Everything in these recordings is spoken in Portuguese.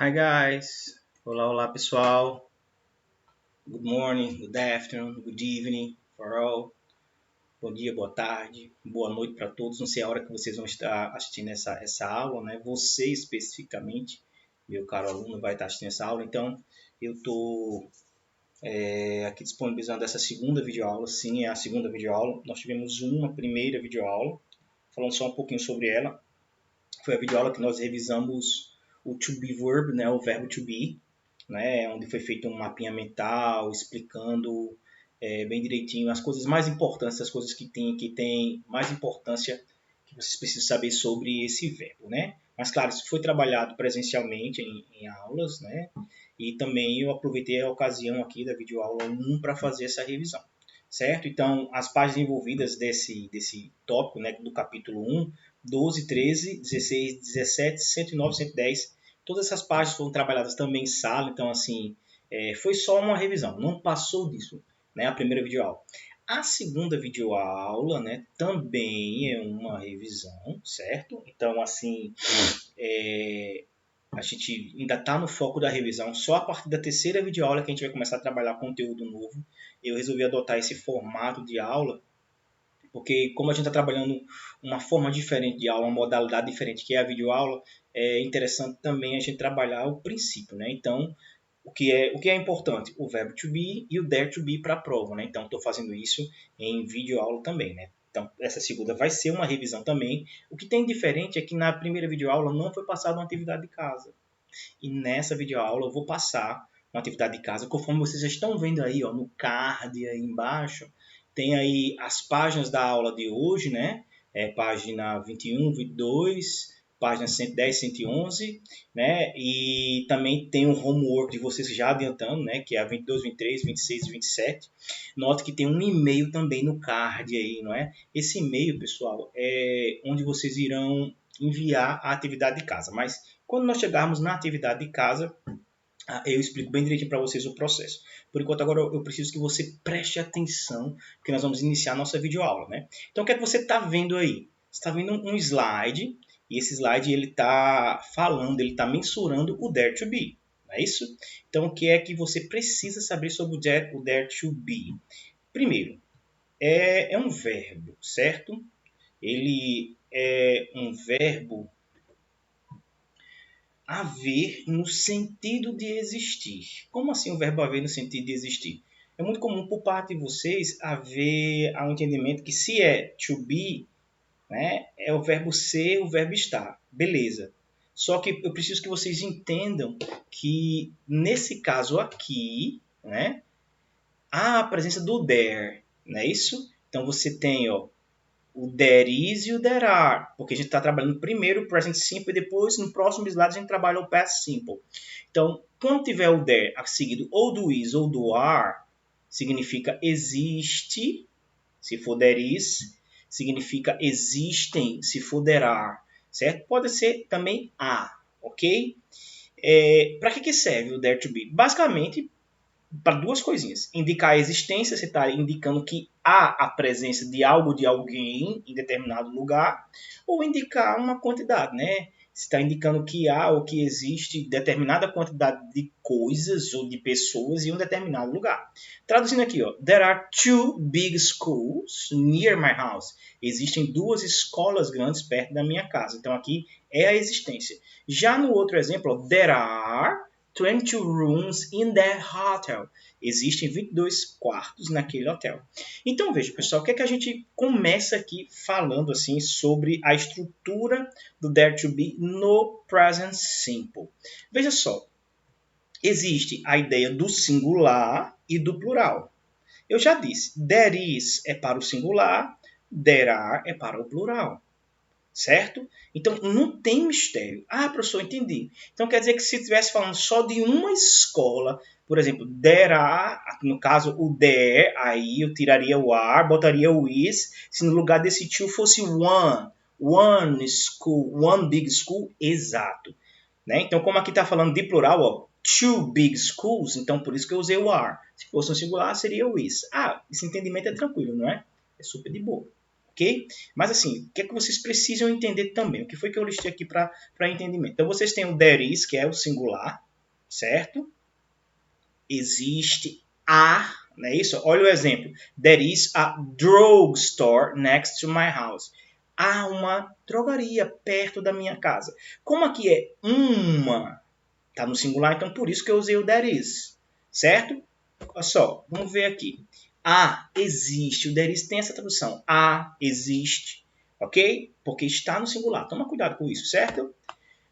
Hi guys, olá pessoal. Good morning, good afternoon, good evening for all. Bom dia, boa tarde, boa noite para todos. Não sei a hora que vocês vão estar assistindo essa aula, né? Você especificamente, meu caro aluno, vai estar assistindo essa aula. Então, eu estou aqui disponibilizando essa segunda videoaula. Sim, é a segunda videoaula. Nós tivemos uma primeira videoaula, falando só um pouquinho sobre ela. Foi a videoaula que nós revisamos o to be verb, né? O verbo to be, né, onde foi feito um mapinha mental, explicando bem direitinho as coisas mais importantes, as coisas que tem mais importância que vocês precisam saber sobre esse verbo, né? Mas claro, isso foi trabalhado presencialmente em aulas, né? E também eu aproveitei a ocasião aqui da videoaula 1 para fazer essa revisão, certo? Então, as páginas envolvidas desse tópico, né, do capítulo 1, 12, 13, 16, 17, 109, 110, todas essas páginas foram trabalhadas também em sala, então assim, foi só uma revisão, não passou disso, né, a primeira videoaula. A segunda videoaula, né, também é uma revisão, certo? Então, assim, a gente ainda está no foco da revisão, só a partir da terceira videoaula que a gente vai começar a trabalhar conteúdo novo. Eu resolvi adotar esse formato de aula, porque como a gente está trabalhando uma forma diferente de aula, uma modalidade diferente que é a videoaula, é interessante também a gente trabalhar o princípio, né? Então, o que é importante? O verbo to be e o dare to be para a prova, né? Então, estou fazendo isso em videoaula também, né? Então, essa segunda vai ser uma revisão também. O que tem diferente é que na primeira videoaula não foi passada uma atividade de casa. E nessa videoaula eu vou passar uma atividade de casa, conforme vocês já estão vendo aí, ó, no card aí embaixo, tem aí as páginas da aula de hoje, né? Página 21, 22, página 110, 111, né? E também tem o homework de vocês já adiantando, né? Que é a 22, 23, 26 e 27. Note que tem um e-mail também no card aí, não é? Esse e-mail, pessoal, é onde vocês irão enviar a atividade de casa. Mas quando nós chegarmos na atividade de casa, eu explico bem direitinho para vocês o processo. Por enquanto, agora eu preciso que você preste atenção, porque nós vamos iniciar a nossa videoaula, né? Então, o que é que você está vendo aí? Você está vendo um slide, e esse slide ele está falando, ele está mensurando o dare to be, não é isso? Então, o que é que você precisa saber sobre o dare to be? Primeiro, é um verbo, certo? Ele é um verbo haver no sentido de existir. Como assim o verbo haver no sentido de existir? É muito comum por parte de vocês haver um entendimento que se é to be, né, é o verbo ser, o verbo estar. Beleza. Só que eu preciso que vocês entendam que nesse caso aqui, né, há a presença do there, não é isso? Então você tem, ó, o there is e o there are, porque a gente está trabalhando primeiro o present simple e depois no próximo slide a gente trabalha o past simple. Então, quando tiver o there seguido ou do is ou do are, significa existe, se for there is, significa existem, se for there are, certo? Pode ser também há, ok? Para que serve o there to be? Basicamente, para duas coisinhas. Indicar a existência, você está indicando que há a presença de algo, de alguém em determinado lugar, ou indicar uma quantidade, né? Você está indicando que há ou que existe determinada quantidade de coisas ou de pessoas em um determinado lugar. Traduzindo aqui, ó, there are two big schools near my house. Existem duas escolas grandes perto da minha casa. Então aqui é a existência. Já no outro exemplo, ó, there are 22 rooms in that hotel. Existem 22 quartos naquele hotel. Então, veja, pessoal, o que é que a gente começa aqui falando assim sobre a estrutura do dare to be no present simple. Veja só, existe a ideia do singular e do plural. Eu já disse, there is é para o singular, there are é para o plural. Certo? Então, não tem mistério. Ah, professor, entendi. Então, quer dizer que se estivesse falando só de uma escola, por exemplo, there are, no caso, o there, aí eu tiraria o are, botaria o is, se no lugar desse to fosse one school, one big school, exato. Né? Então, como aqui está falando de plural, ó, two big schools, então por isso que eu usei o are. Se fosse um singular, seria o is. Ah, esse entendimento é tranquilo, não é? É super de boa. ok? Mas assim, o que é que vocês precisam entender também? O que foi que eu listei aqui para entendimento? Então vocês têm o there is, que é o singular, certo? Existe a, não é isso? Olha o exemplo. There is a drugstore next to my house. Há uma drogaria perto da minha casa. Como aqui é uma, está no singular, então por isso que eu usei o there is, certo? Olha só, vamos ver aqui. A existe, o there is tem essa tradução. A existe, ok? Porque está no singular. Toma cuidado com isso, certo? O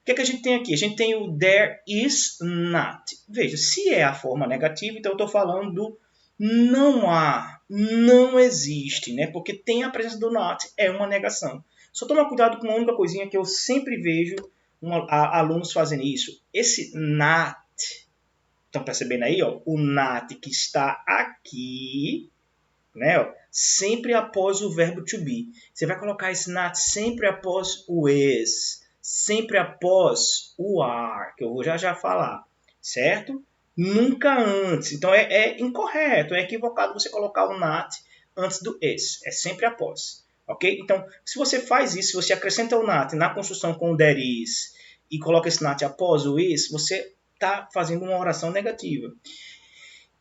que é que a gente tem aqui? A gente tem o there is not. Veja, se é a forma negativa, então eu estou falando do não há, não existe, né? Porque tem a presença do not, é uma negação. Só toma cuidado com uma única coisinha que eu sempre vejo alunos fazendo isso. Esse not, estão percebendo aí, ó, o not que está aqui, né, ó, sempre após o verbo to be. Você vai colocar esse not sempre após o is, sempre após o are, que eu vou já falar, certo? Nunca antes. Então é incorreto, é equivocado você colocar o not antes do is. É sempre após. Ok? Então, se você faz isso, se você acrescenta o not na construção com o there is e coloca esse not após o is, você está fazendo uma oração negativa.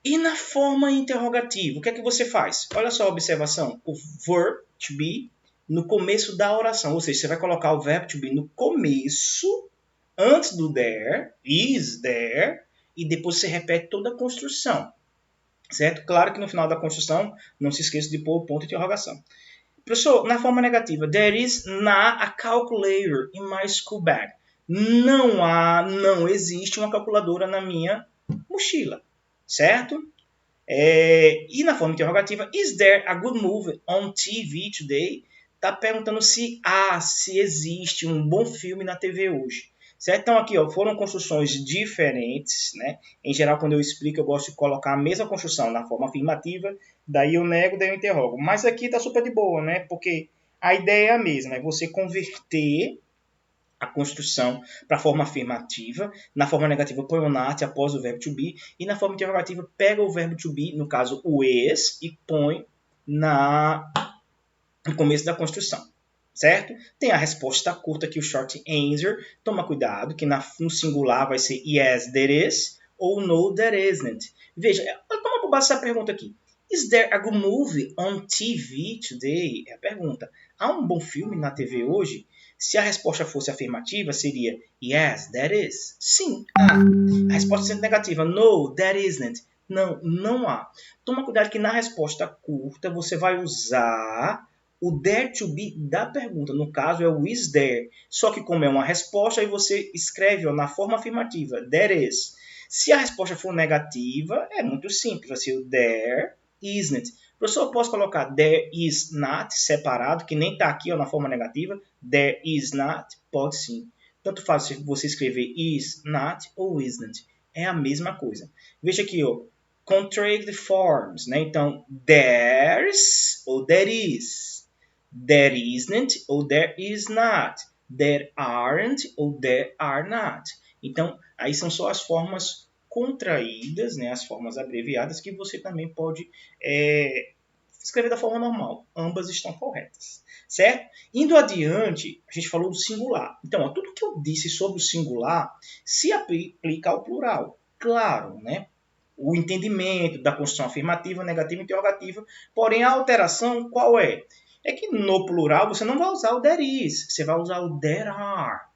E na forma interrogativa, o que é que você faz? Olha só a observação. O verb to be no começo da oração. Ou seja, você vai colocar o verbo to be no começo, antes do there, is there, e depois você repete toda a construção. Certo? Claro que no final da construção, não se esqueça de pôr o ponto de interrogação. Professor, na forma negativa, there is not a calculator in my school bag. Não existe uma calculadora na minha mochila. Certo? E na forma interrogativa, is there a good movie on TV today? Está perguntando se existe um bom filme na TV hoje. Certo? Então aqui ó, foram construções diferentes. Né? Em geral, quando eu explico, eu gosto de colocar a mesma construção na forma afirmativa. Daí eu nego, daí eu interrogo. Mas aqui está super de boa, né? Porque a ideia é a mesma. É você converter a construção para a forma afirmativa. Na forma negativa, põe o not após o verbo to be. E na forma interrogativa, pega o verbo to be, no caso o is, e põe no começo da construção. Certo? Tem a resposta curta aqui, o short answer. Toma cuidado, que no singular vai ser yes, there is, ou no, there isn't. Veja, toma por base essa pergunta aqui. Is there a good movie on TV today? É a pergunta. Há um bom filme na TV hoje? Se a resposta fosse afirmativa, seria yes, there is. Sim, há. A resposta sendo negativa, no, there isn't. Não, não há. Toma cuidado que na resposta curta você vai usar o there to be da pergunta. No caso é o is there. Só que como é uma resposta, aí você escreve na forma afirmativa, there is. Se a resposta for negativa, é muito simples. Vai ser o there isn't. Professor, eu posso colocar there is not separado, que nem está aqui na forma negativa. There is not, pode sim. Tanto faz se você escrever is not ou isn't. É a mesma coisa. Veja aqui, ó, contract forms. Né? Então, there's ou there is. There isn't ou there is not. There aren't ou there are not. Então, aí são só as formas contraídas, né, as formas abreviadas, que você também pode escrever da forma normal. Ambas estão corretas. Certo? Indo adiante, a gente falou do singular. Então, ó, tudo que eu disse sobre o singular se aplica ao plural. Claro, né? O entendimento da construção afirmativa, negativa e interrogativa. Porém, a alteração qual é? É que no plural você não vai usar o there is. Você vai usar o there are.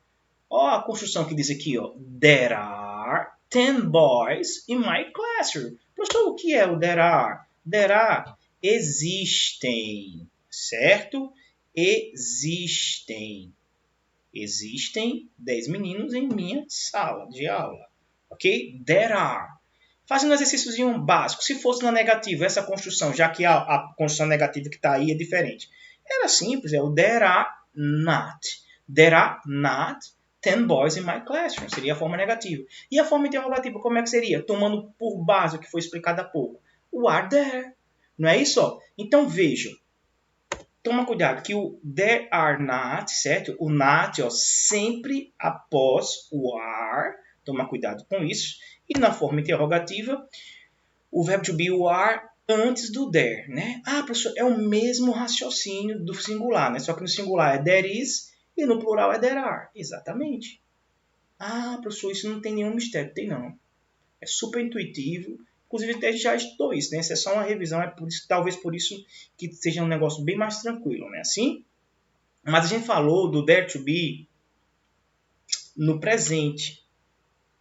Ó a construção que diz aqui, ó. There are 10 boys in my classroom. Professor, o que é o there are? There are. Existem. Certo? Existem. Existem 10 meninos em minha sala de aula. Ok? There are. Fazendo um exercíciozinho básico. Se fosse na negativa, essa construção, já que a construção negativa que está aí é diferente. Era simples, é o there are not. There are not 10 boys in my classroom. Seria a forma negativa. E a forma interrogativa, como é que seria? Tomando por base o que foi explicado há pouco. O are there. Não é isso? Ó? Então, veja. Toma cuidado que o there are not, certo? O not, ó, sempre após o are. Toma cuidado com isso. E na forma interrogativa, o verbo to be, o are, antes do there, né? Ah, professor, é o mesmo raciocínio do singular, né? Só que no singular é there is e no plural é there are. Exatamente. Ah, professor, isso não tem nenhum mistério. Tem não. É super intuitivo. Inclusive, até já estudou isso, né? Isso é só uma revisão, é por isso, talvez por isso que seja um negócio bem mais tranquilo, né? Assim? Mas a gente falou do there to be no presente.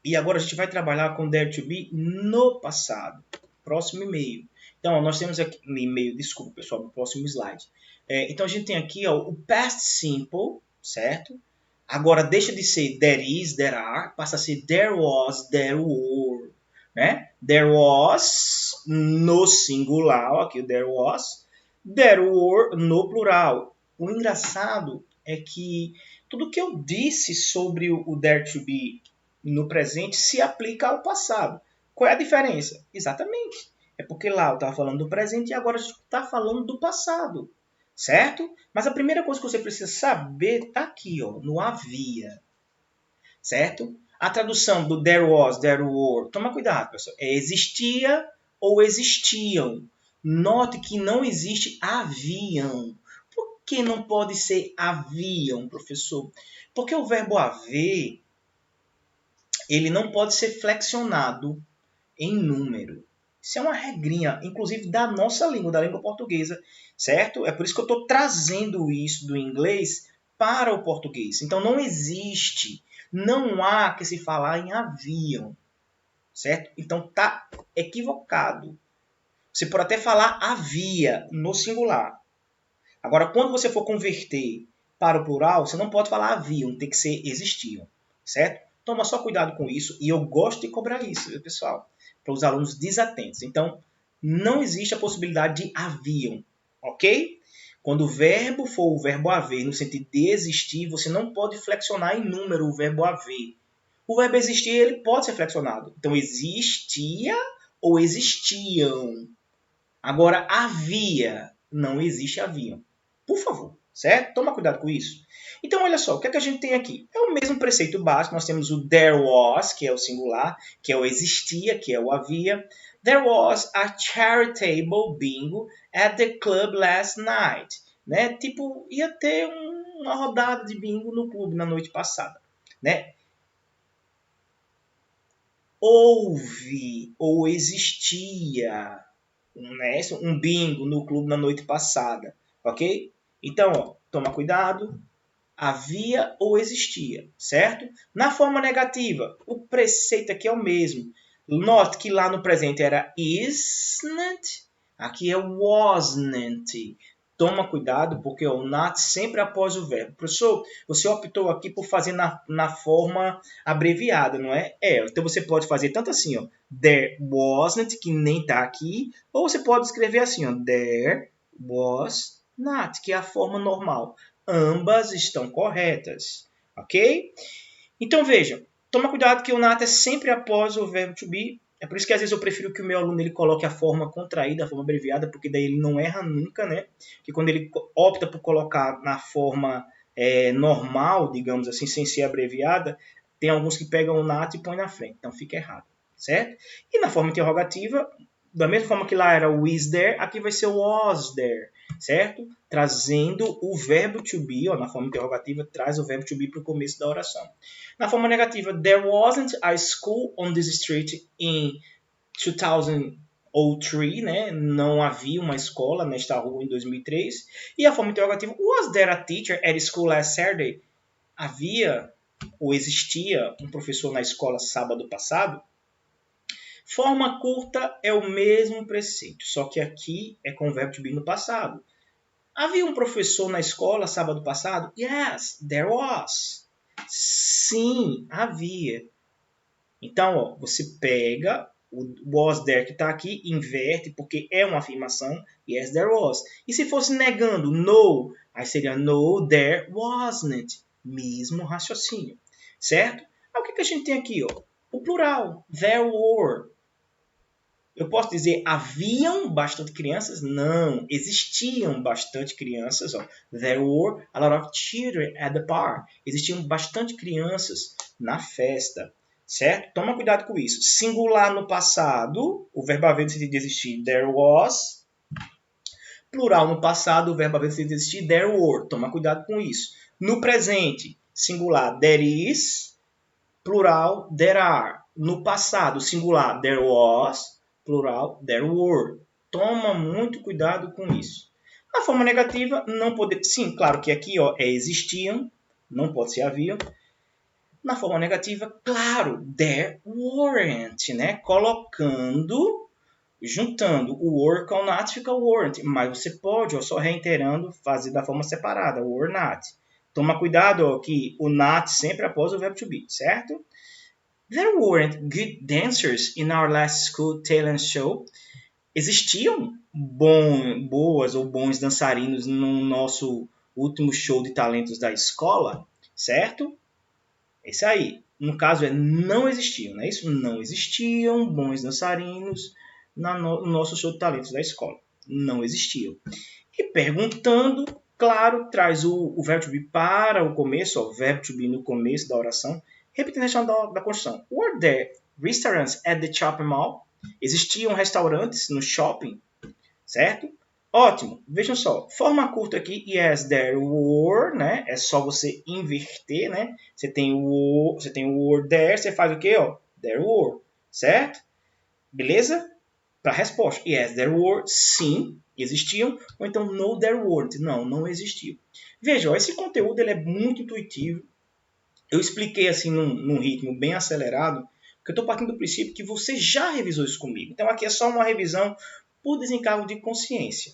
E agora a gente vai trabalhar com there to be no passado. Próximo e-mail. Então, nós temos aqui no e-mail, desculpa pessoal, no próximo slide. Então a gente tem aqui ó, o past simple, certo? Agora deixa de ser there is, there are, passa a ser there was, there were. Né? There was no singular, aqui o there was. There were no plural. O engraçado é que tudo que eu disse sobre o there to be no presente se aplica ao passado. Qual é a diferença? Exatamente. É porque lá eu estava falando do presente e agora a gente está falando do passado. Certo? Mas a primeira coisa que você precisa saber está aqui, ó, no havia. Certo? A tradução do there was, there were. Toma cuidado, pessoal. É existia ou existiam. Note que não existe haviam. Por que não pode ser haviam, professor? Porque o verbo haver ele não pode ser flexionado em número. Isso é uma regrinha, inclusive da nossa língua, da língua portuguesa, certo? É por isso que eu estou trazendo isso do inglês para o português. Então não existe, não há que se falar em haviam, certo? Então tá equivocado. Você pode até falar havia no singular. Agora, quando você for converter para o plural, você não pode falar haviam, tem que ser existiam, certo? Toma só cuidado com isso e eu gosto de cobrar isso, viu, pessoal? Para os alunos desatentos. Então, não existe a possibilidade de haviam, ok? Quando o verbo for o verbo haver, no sentido de existir, você não pode flexionar em número o verbo haver. O verbo existir, ele pode ser flexionado. Então, existia ou existiam. Agora, havia, não existe haviam. Por favor, certo? Toma cuidado com isso. Então, olha só, o que é que a gente tem aqui? É o mesmo preceito básico, nós temos o there was, que é o singular, que é o existia, que é o havia. There was a charitable bingo at the club last night. Né? Tipo, ia ter uma rodada de bingo no clube na noite passada. Né? Houve ou existia um bingo no clube na noite passada, ok? Então, ó, toma cuidado, havia ou existia, certo? Na forma negativa, o preceito aqui é o mesmo. Note que lá no presente era isn't, aqui é wasn't. Toma cuidado, porque o not sempre após o verbo. Professor, você optou aqui por fazer na forma abreviada, não é? Então você pode fazer tanto assim, ó. There wasn't, que nem está aqui. Ou você pode escrever assim, ó. There was not, que é a forma normal. Ambas estão corretas, ok? Então veja, toma cuidado que o not é sempre após o verbo to be. É por isso que às vezes eu prefiro que o meu aluno ele coloque a forma contraída, a forma abreviada, porque daí ele não erra nunca, né? Que quando ele opta por colocar na forma normal, digamos assim, sem ser abreviada, tem alguns que pegam o not e põem na frente, então fica errado, certo? E na forma interrogativa, da mesma forma que lá era o is there, aqui vai ser o was there, certo? Trazendo o verbo to be, ó, na forma interrogativa, traz o verbo to be para o começo da oração. Na forma negativa, there wasn't a school on this street in 2003, né? Não havia uma escola nesta rua em 2003. E a forma interrogativa, was there a teacher at school last Saturday? Havia ou existia um professor na escola sábado passado? Forma curta é o mesmo preceito, só que aqui é com o verbo to be no passado. Havia um professor na escola sábado passado? Yes, there was. Sim, havia. Então, ó, você pega o was there que está aqui, inverte, porque é uma afirmação. Yes, there was. E se fosse negando, no, aí seria no, there wasn't. Mesmo raciocínio. Certo? Aí, o que a gente tem aqui? Ó? O plural, there were. Eu posso dizer haviam bastante crianças? Não, existiam bastante crianças. Ó. There were a lot of children at the bar. Existiam bastante crianças na festa, certo? Toma cuidado com isso. Singular no passado, o verbo haver no sentido de existir, there was. Plural no passado, o verbo haver no sentido de existir, there were. Toma cuidado com isso. No presente, singular, there is. Plural, there are. No passado, singular, there was. Plural, there were. Toma muito cuidado com isso. Na forma negativa, não pode... Sim, claro que aqui ó, é existiam, não pode ser haviam. Na forma negativa, claro, there weren't, né? Colocando, juntando o were com not fica weren't. Mas você pode, ó, só reiterando, fazer da forma separada, were not. Toma cuidado ó, que o not sempre após o verbo to be, certo? There weren't good dancers in our last school talent show. Existiam boas ou bons dançarinos no nosso último show de talentos da escola, certo? É isso aí. No caso é não existiam, não é isso? Não existiam bons dançarinos no nosso show de talentos da escola. Não existiam. E perguntando, claro, traz o verbo to be para o começo, ó, o verbo to be no começo da oração, repetindo a questão da construção. Were there restaurants at the shopping mall? Existiam restaurantes no shopping, certo? Ótimo. Vejam só. Forma curta aqui. Yes, there were, né? É só você inverter, né? Você tem o were there, você faz o quê, ó? There were, certo? Beleza? Para a resposta. Yes, there were. Sim, existiam. Ou então, no, there weren't. Não, não existiam. Veja, ó, esse conteúdo ele é muito intuitivo. Eu expliquei assim num ritmo bem acelerado, porque eu estou partindo do princípio que você já revisou isso comigo. Então aqui é só uma revisão por desencargo de consciência,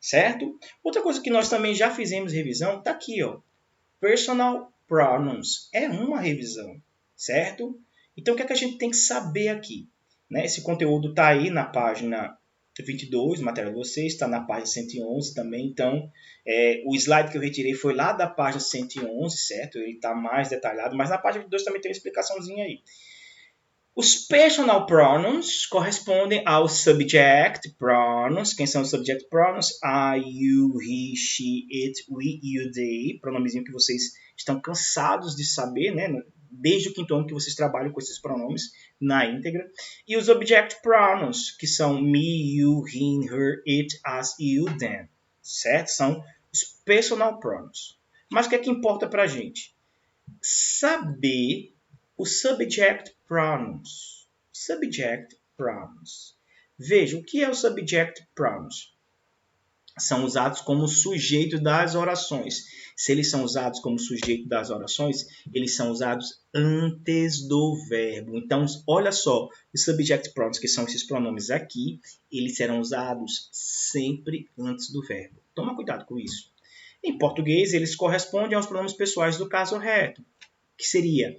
certo? Outra coisa que nós também já fizemos revisão, está aqui, ó. Personal pronouns. É uma revisão, certo? Então o que é que a gente tem que saber aqui? Né? Esse conteúdo está aí na página 22, material de vocês, está na página 111 também. Então, o slide que eu retirei foi lá da página 111, certo? Ele está mais detalhado, mas na página 22 também tem uma explicaçãozinha aí. Os personal pronouns correspondem aos subject pronouns. Quem são os subject pronouns? I, you, he, she, it, we, you, they. Pronomezinho que vocês estão cansados de saber, né? Desde o quinto ano que vocês trabalham com esses pronomes na íntegra. E os object pronouns, que são me, you, him, her, it, us, you, them. Certo? São os personal pronouns. Mas o que é que importa pra gente? Saber os subject pronouns. Subject pronouns. Veja, o que é o subject pronouns? São usados como sujeito das orações. Se eles são usados como sujeito das orações, eles são usados antes do verbo. Então, olha só, os subject pronouns, que são esses pronomes aqui, eles serão usados sempre antes do verbo. Toma cuidado com isso. Em português, eles correspondem aos pronomes pessoais do caso reto, que seria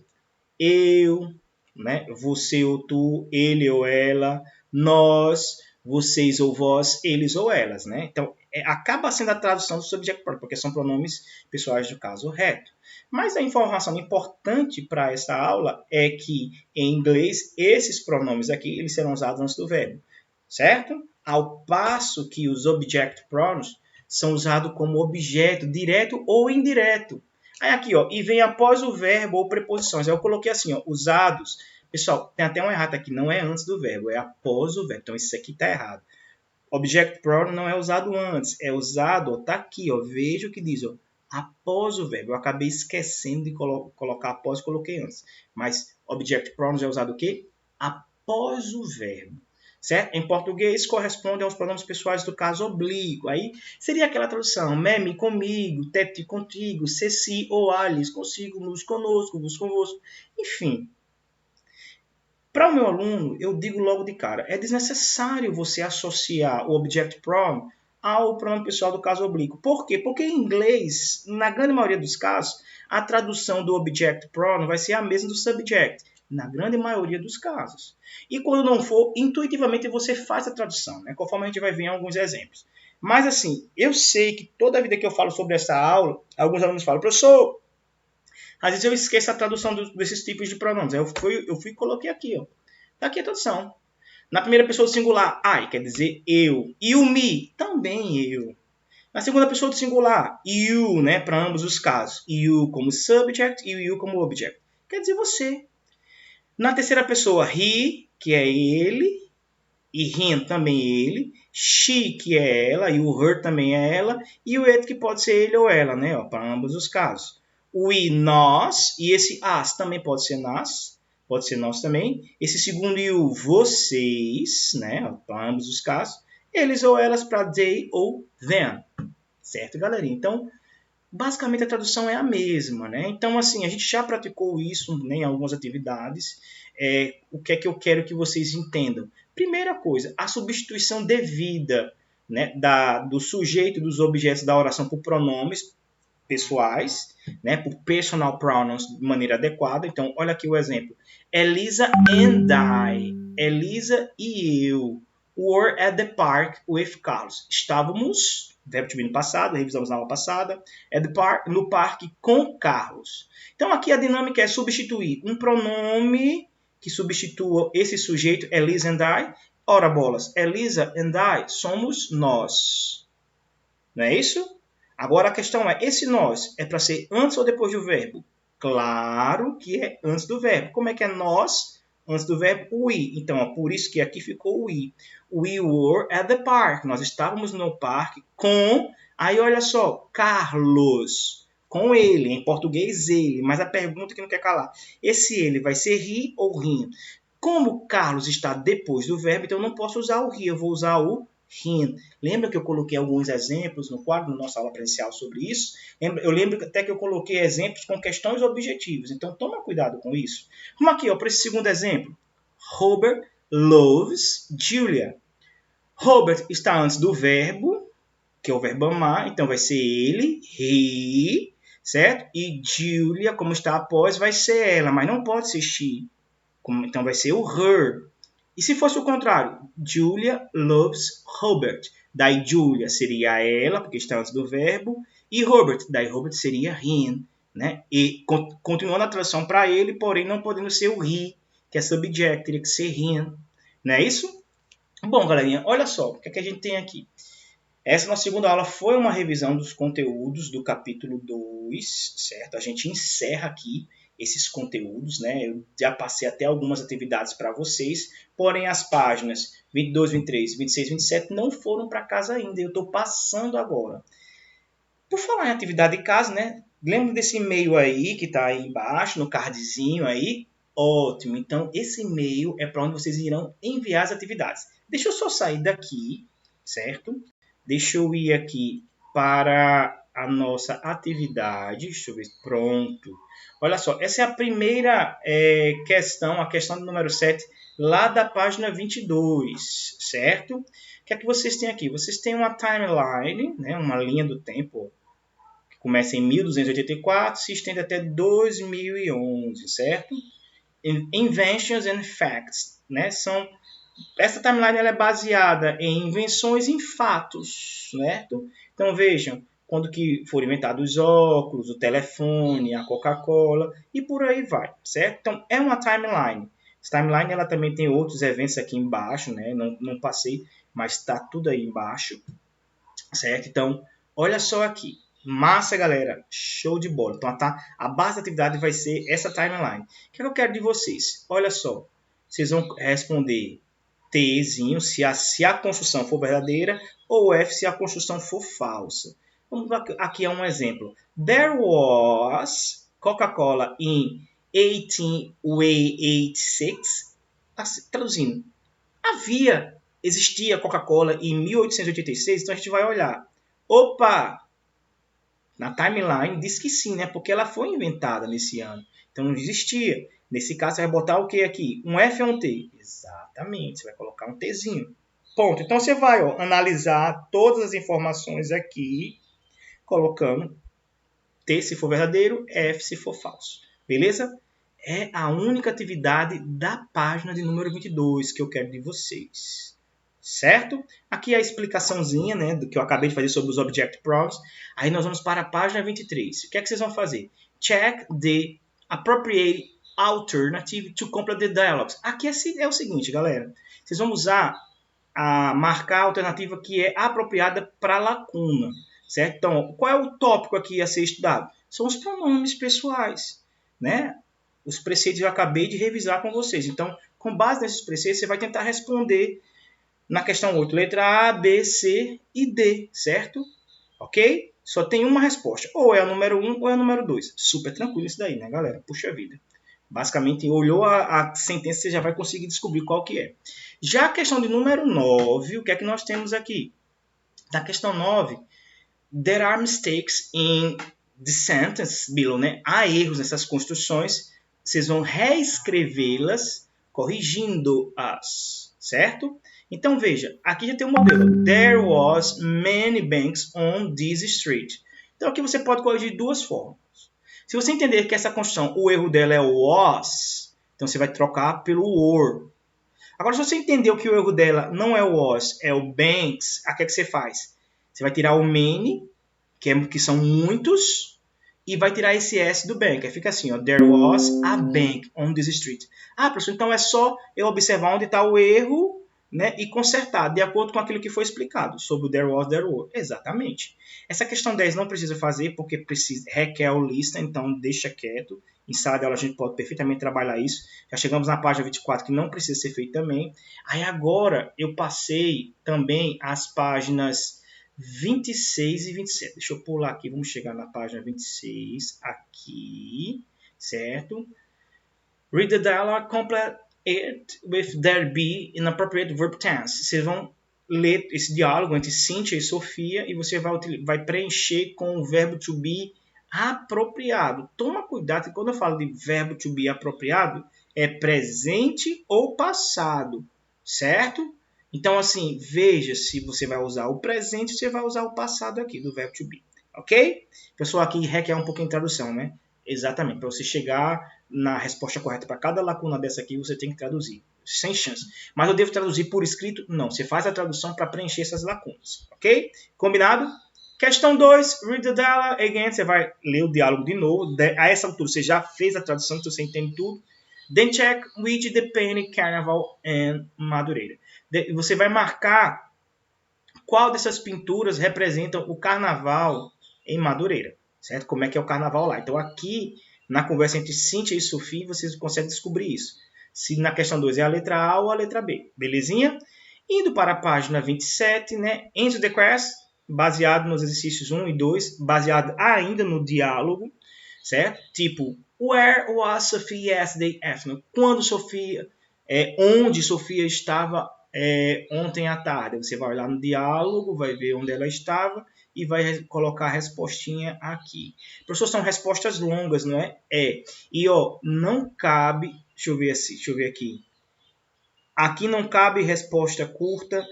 eu, né? Você ou tu, ele ou ela, nós, vocês ou vós, eles ou elas, né? Então, acaba sendo a tradução do subject pronoun, porque são pronomes pessoais do caso reto. Mas a informação importante para essa aula é que, em inglês, esses pronomes aqui eles serão usados antes do verbo, certo? Ao passo que os object pronouns são usados como objeto, direto ou indireto. Aí aqui, ó, e vem após o verbo ou preposições. Aí eu coloquei assim, ó, usados. Pessoal, tem até um errado aqui, não é antes do verbo, é após o verbo. Então isso aqui está errado. Object pronoun não é usado antes, é usado, ó, tá aqui, ó, veja o que diz, ó, após o verbo. Eu acabei esquecendo de colocar após e coloquei antes. Mas object pronoun é usado o quê? Após o verbo. Certo? Em português, corresponde aos pronomes pessoais do caso oblíquo. Aí seria aquela tradução: me, comigo, te, contigo, ceci ou alice, consigo, nos, conosco, vos, convosco. Enfim. Para o meu aluno, eu digo logo de cara, é desnecessário você associar o object pronoun ao pronome pessoal do caso oblíquo. Por quê? Porque em inglês, na grande maioria dos casos, a tradução do object pronoun vai ser a mesma do subject. Na grande maioria dos casos. E quando não for, intuitivamente você faz a tradução, né? Conforme a gente vai ver em alguns exemplos. Mas assim, eu sei que toda a vida que eu falo sobre essa aula, alguns alunos falam, professor, às vezes eu esqueço a tradução desses tipos de pronomes. Eu fui e coloquei aqui, ó. Tá aqui a tradução. Na primeira pessoa do singular, I quer dizer eu. E o me, também eu. Na segunda pessoa do singular, you, né, para ambos os casos. You como subject e you como object. Quer dizer você. Na terceira pessoa, he, que é ele, e him também ele, she, que é ela, e o her também é ela, e o it, que pode ser ele ou ela, né? Para ambos os casos. We, nós, e esse as também pode ser nós, pode ser nós também. Esse segundo you, vocês, né? Para ambos os casos. Eles ou elas para they ou them. Certo, galerinha? Então, basicamente a tradução é a mesma, né? Então, assim, a gente já praticou isso, né, em algumas atividades. O que é que eu quero que vocês entendam? Primeira coisa, a substituição devida, né, do sujeito dos objetos da oração por pronomes pessoais, né, por personal pronouns de maneira adequada. Então, olha aqui o exemplo. Elisa and I. Elisa e eu were at the park with Carlos. Estávamos, verbo to be no passado, revisamos na aula passada, at the park, no parque com Carlos. Então, aqui a dinâmica é substituir um pronome que substitua esse sujeito, Elisa and I. Ora, bolas, Elisa and I somos nós. Não é isso? Agora a questão é, esse nós é para ser antes ou depois do verbo? Claro que é antes do verbo. Como é que é nós antes do verbo? We. Então, ó, por isso que aqui ficou we. We were at the park. Nós estávamos no parque com... Aí, olha só, Carlos. Com ele. Em português, ele. Mas a pergunta que não quer calar. Esse ele vai ser he ou him? Como Carlos está depois do verbo, então eu não posso usar o he. Eu vou usar o him. Lembra que eu coloquei alguns exemplos no quadro, na nossa aula presencial sobre isso? Eu lembro até que eu coloquei exemplos com questões objetivas. Então, toma cuidado com isso. Vamos aqui, para esse segundo exemplo. Robert loves Julia. Robert está antes do verbo, que é o verbo amar. Então, vai ser ele, he, certo? E Julia, como está após, vai ser ela, mas não pode ser she. Então, vai ser o her. E se fosse o contrário? Julia loves Robert. Daí Julia seria ela, porque está antes do verbo. E Robert, daí Robert seria him. Né? E continuando a tradução para ele, porém não podendo ser o he, que é subject, teria que ser him. Não é isso? Bom, galerinha, olha só, o que é que a gente tem aqui? Essa nossa segunda aula foi uma revisão dos conteúdos do capítulo 2, certo? A gente encerra aqui esses conteúdos, né? Eu já passei até algumas atividades para vocês, porém as páginas 22, 23, 26, 27 não foram para casa ainda, eu estou passando agora. Por falar em atividade de casa, né? Lembra desse e-mail aí que está aí embaixo, no cardzinho aí? Ótimo, então esse e-mail é para onde vocês irão enviar as atividades. Deixa eu só sair daqui, certo? Deixa eu ir aqui para a nossa atividade. Deixa eu ver. Pronto. Olha só, essa é a primeira questão, a questão do número 7, lá da página 22, certo? O que é que vocês têm aqui? Vocês têm uma timeline, né, uma linha do tempo, que começa em 1284, se estende até 2011, certo? Inventions and Facts, né, essa timeline ela é baseada em invenções e em fatos, certo? Então vejam, quando que foram inventados os óculos, o telefone, a Coca-Cola e por aí vai, certo? Então é uma timeline. Essa timeline ela também tem outros eventos aqui embaixo, né? Não passei, mas está tudo aí embaixo, certo? Então olha só aqui. Massa, galera. Show de bola. Então a base da atividade vai ser essa timeline. O que eu quero de vocês? Olha só. Vocês vão responder Tzinho se a construção for verdadeira ou F se a construção for falsa. Vamos aqui a um exemplo. There was Coca-Cola in 1886. Traduzindo, existia Coca-Cola em 1886, então a gente vai olhar. Opa! Na timeline diz que sim, né? Porque ela foi inventada nesse ano. Então não existia. Nesse caso, você vai botar o que aqui? Um F ou um T? Exatamente, você vai colocar um Tzinho. Ponto. Então você vai analisar todas as informações aqui, colocando T se for verdadeiro, F se for falso. Beleza? É a única atividade da página de número 22 que eu quero de vocês. Certo? Aqui é a explicaçãozinha, né, do que eu acabei de fazer sobre os Object Pronouns. Aí nós vamos para a página 23. O que é que vocês vão fazer? Check the appropriate alternative to complete the dialogues. Aqui é o seguinte, galera. Vocês vão marcar a alternativa que é apropriada para a lacuna. Certo? Então, qual é o tópico aqui a ser estudado? São os pronomes pessoais. Né? Os preceitos eu acabei de revisar com vocês. Então, com base nesses preceitos, você vai tentar responder na questão 8, letra A, B, C e D, certo? Ok? Só tem uma resposta. Ou é a número 1 ou é a número 2. Super tranquilo isso daí, né, galera? Puxa vida. Basicamente, olhou a sentença, você já vai conseguir descobrir qual que é. Já a questão de número 9, o que é que nós temos aqui? Na questão 9, there are mistakes in the sentence below, né? Há erros nessas construções. Vocês vão reescrevê-las, corrigindo-as, certo? Então, veja, aqui já tem um modelo. There was many banks on this street. Então, aqui você pode corrigir de duas formas. Se você entender que essa construção, o erro dela é o was, então você vai trocar pelo were. Agora, se você entendeu que o erro dela não é o was, é o banks, o que é que você faz? Você vai tirar o many, que são muitos, e vai tirar esse S do bank. Aí fica assim, ó, there was a bank on this street. Ah, professor, então é só eu observar onde está o erro, né, e consertar, de acordo com aquilo que foi explicado, sobre o there was, there were. Exatamente. Essa questão 10 não precisa fazer, porque requer o lista, então deixa quieto. Em sala de aula a gente pode perfeitamente trabalhar isso. Já chegamos na página 24, que não precisa ser feito também. Aí agora eu passei também as páginas 26 e 27. Deixa eu pular aqui, vamos chegar na página 26, aqui, certo? Read the dialogue, complete it with there be in appropriate verb tense. Vocês vão ler esse diálogo entre Cíntia e Sofia e você vai preencher com o verbo to be apropriado. Toma cuidado que quando eu falo de verbo to be apropriado, é presente ou passado, certo? Então, assim, veja se você vai usar o presente ou você vai usar o passado aqui do verbo to be, ok? Pessoal, aqui requer um pouquinho de tradução, né? Exatamente, para você chegar na resposta correta para cada lacuna dessa aqui, você tem que traduzir, sem chance. Mas eu devo traduzir por escrito? Não, você faz a tradução para preencher essas lacunas, ok? Combinado? Questão 2, read the dialogue again, você vai ler o diálogo de novo. A essa altura você já fez a tradução, então você entende tudo. Then check which the Penny, Carnaval and Madureira. Você vai marcar qual dessas pinturas representam o carnaval em Madureira, certo? Como é que é o carnaval lá. Então aqui, na conversa entre Cíntia e Sofia, vocês conseguem descobrir isso. Se na questão 2 é a letra A ou a letra B, belezinha? Indo para a página 27, né? Answer the quest, baseado nos exercícios 1 e 2, baseado ainda no diálogo, certo? Tipo, where was Sophia yesterday afternoon? Quando Sofia, onde Sofia estava ontem à tarde. Você vai olhar no diálogo, vai ver onde ela estava e vai colocar a respostinha aqui. Professor, são respostas longas, não é? É. E ó, não cabe, deixa eu ver aqui. Aqui não cabe resposta curta.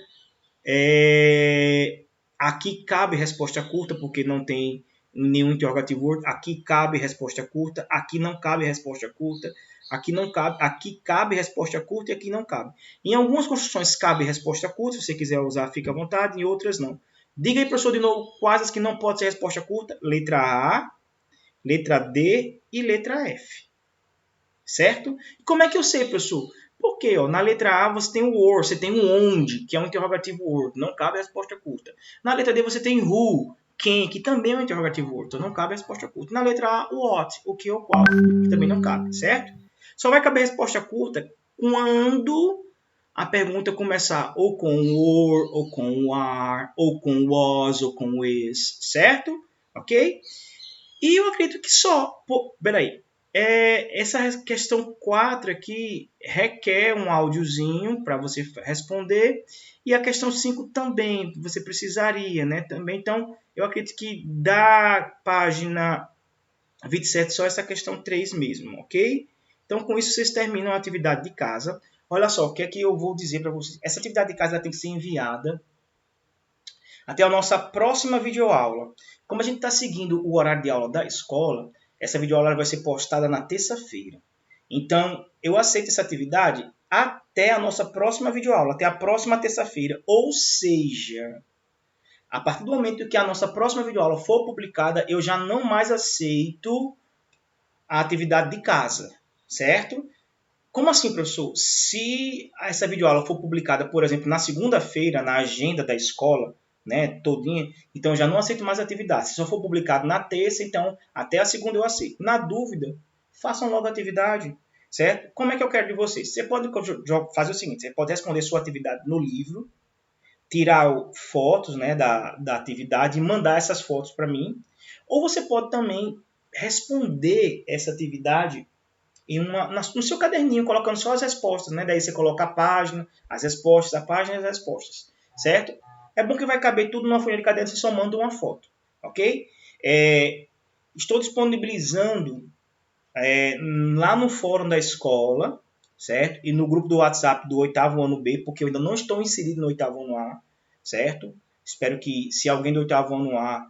Aqui cabe resposta curta porque não tem nenhum interrogativo word. Aqui cabe resposta curta. Aqui não cabe resposta curta. Aqui cabe resposta curta e aqui não cabe. Em algumas construções cabe resposta curta, se você quiser usar, fica à vontade, em outras não. Diga aí, professor, de novo, quais as que não pode ser resposta curta? Letra A, letra D e letra F. Certo? E como é que eu sei, professor? Porque ó, na letra A você tem o where, você tem o onde, que é um interrogativo word, não cabe resposta curta. Na letra D você tem who, quem, que também é um interrogativo word, então não cabe resposta curta. Na letra A, o what, o que ou qual, que também não cabe, certo? Só vai caber resposta curta quando a pergunta começar ou com were, ou com are, ou com was, ou com is, certo? Ok? E eu acredito que só. Peraí. Essa questão 4 aqui requer um áudiozinho para você responder. E a questão 5 também, você precisaria, né? Também, então, eu acredito que da página 27 só essa questão 3 mesmo, ok? Então, com isso, vocês terminam a atividade de casa. Olha só, o que é que eu vou dizer para vocês. Essa atividade de casa ela tem que ser enviada até a nossa próxima videoaula. Como a gente está seguindo o horário de aula da escola, essa videoaula vai ser postada na terça-feira. Então, eu aceito essa atividade até a nossa próxima videoaula, até a próxima terça-feira. Ou seja, a partir do momento que a nossa próxima videoaula for publicada, eu já não mais aceito a atividade de casa, certo? Como assim, professor? Se essa videoaula for publicada, por exemplo, na segunda-feira, na agenda da escola, né, todinha, então eu já não aceito mais atividade. Se só for publicado na terça, então até a segunda eu aceito. Na dúvida, façam logo a atividade, certo? Como é que eu quero de vocês? Você pode fazer o seguinte, você pode responder sua atividade no livro, tirar fotos, né, da atividade e mandar essas fotos para mim, ou você pode também responder essa atividade no seu caderninho, colocando só as respostas, né? Daí você coloca a página, as respostas, a página e as respostas, certo? É bom que vai caber tudo numa folha de caderno, você só manda uma foto, ok? Estou disponibilizando lá no fórum da escola, certo? E no grupo do WhatsApp do 8º ano B, porque eu ainda não estou inserido no 8º ano A, certo? Espero que, se alguém do 8º ano A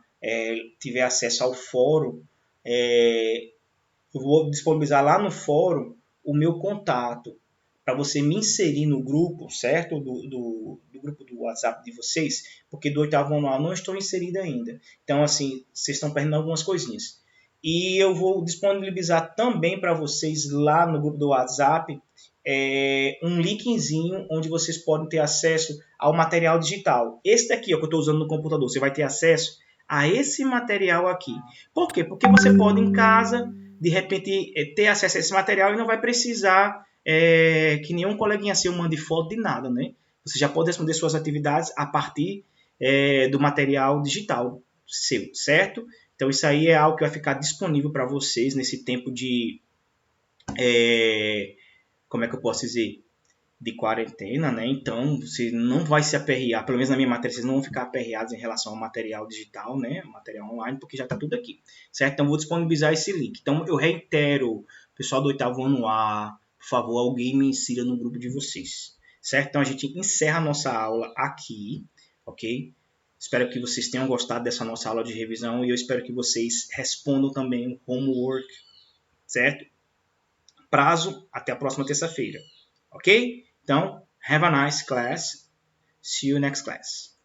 tiver acesso ao fórum, eu vou disponibilizar lá no fórum o meu contato para você me inserir no grupo, certo? Do grupo do WhatsApp de vocês, porque do 8º ano A não estou inserido ainda. Então, assim, vocês estão perdendo algumas coisinhas. E eu vou disponibilizar também para vocês lá no grupo do WhatsApp um linkzinho onde vocês podem ter acesso ao material digital. Esse daqui, ó, que eu estou usando no computador, você vai ter acesso a esse material aqui. Por quê? Porque você pode em casa, de repente, ter acesso a esse material e não vai precisar que nenhum coleguinha seu mande foto de nada, né? Você já pode responder suas atividades a partir do material digital seu, certo? Então, isso aí é algo que vai ficar disponível para vocês nesse tempo de... como é que eu posso dizer? De quarentena, né? Então, você não vai se aperrear, pelo menos na minha matéria, vocês não vão ficar aperreados em relação ao material digital, né? Material online, porque já está tudo aqui, certo? Então, vou disponibilizar esse link. Então, eu reitero, pessoal do 8º ano A, por favor, alguém me insira no grupo de vocês, certo? Então, a gente encerra a nossa aula aqui, ok? Espero que vocês tenham gostado dessa nossa aula de revisão e eu espero que vocês respondam também o homework, certo? Prazo até a próxima terça-feira, ok? Então, have a nice class. See you next class.